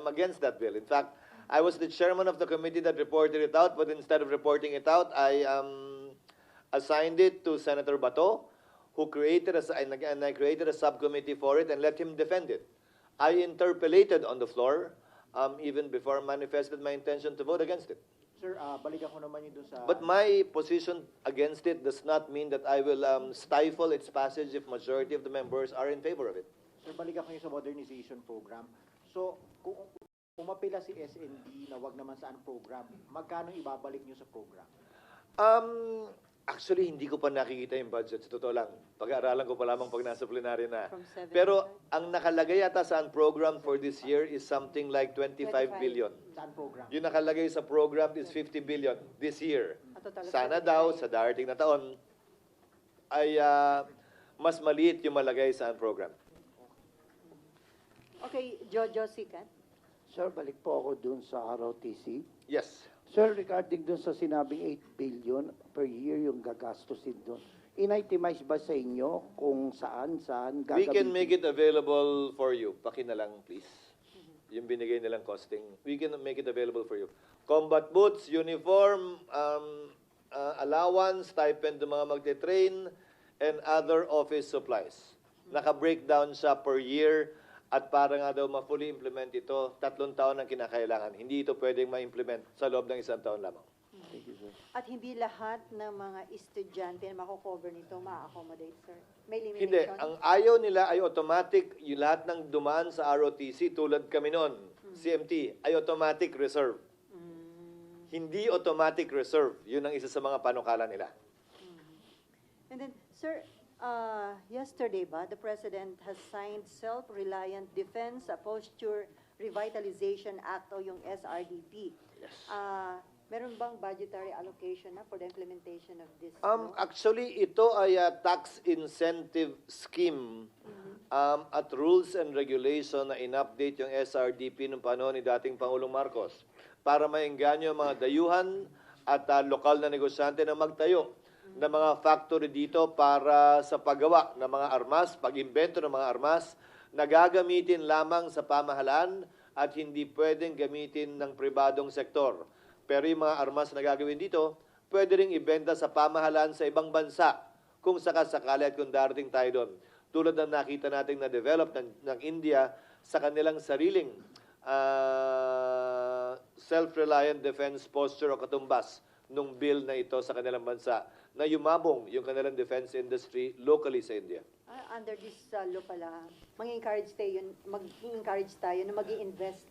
I'm against that bill. In fact, I was the chairman of the committee that reported it out, but instead of reporting it out, I assigned it to Senator Bato, who created and I created a subcommittee for it and let him defend it. I interpellated on the floor, even before I manifested my intention to vote against it. Sir, balikan ko naman yun dun sa... But my position against it does not mean that I will stifle its passage if majority of the members are in favor of it. Sir, balikan ko yung sa modernization program. So, kung umapila si SND na wag naman saan program, magkano ibabalik nyo sa program? Actually, hindi ko pa nakikita yung budget. Sa totoo lang. Pag-aaralan ko pa lamang pag nasa plenary na. From 7 Pero ang nakalagay yata sa program for this year is something like 25 billion. Saan program? Yung nakalagay sa program is 50 billion this year. Total of Sana 75. daw sa darating na taon ay mas maliit yung malagay sa program. Okay, Jojo Sikat. Sir, balik po ako dun sa ROTC. Yes. Sir, regarding dun sa sinabing 8 billion per year yung gagastusin dun, in-itemize ba sa inyo kung saan We gagamitin? can make it available for you. Paki na lang, please. Yung binigay nilang costing. We can make it available for you. Combat boots, uniform, allowance, stipend ng mga magte-train, and other office supplies. Naka-breakdown siya per year at para nga daw ma-fully implement ito, 3 taon ang kinakailangan. Hindi ito pwedeng ma-implement sa loob ng 1 taon lamang. Thank you, sir. At hindi lahat ng mga estudyante na mako-cover nito ma-accommodate, sir. May Hindi. limitation? Ang ayaw nila ay automatic, yung lahat ng dumaan sa ROTC, tulad kami noon, CMT, ay automatic reserve. Hindi automatic reserve. Yun ang isa sa mga panukala nila. And then, sir, yesterday the President has signed Self-Reliant Defense Posture Revitalization Act o yung SRDP. Yes. Meron bang budgetary allocation na for the implementation of this? Actually, ito ay tax incentive scheme at rules and regulation na in-update yung SRDP noong panahon ni dating Pangulong Marcos para maengganyo ang mga dayuhan at lokal na negosyante na magtayo ng mga factory dito para sa paggawa ng mga armas, pag-imbento ng mga armas na gagamitin lamang sa pamahalaan at hindi pwedeng gamitin ng pribadong sektor. Pero yung mga armas na gagawin dito, pwede ring ibenta sa pamahalaan sa ibang bansa kung sakasakali at kung darating tayo doon. Tulad ng nakita natin na develop ng India sa kanilang sariling self-reliant defense posture o katumbas nung bill na ito sa kanilang bansa na yumabong yung kanilang defense industry locally sa India. Under this law pala, mag-encourage tayo na mag-i-invest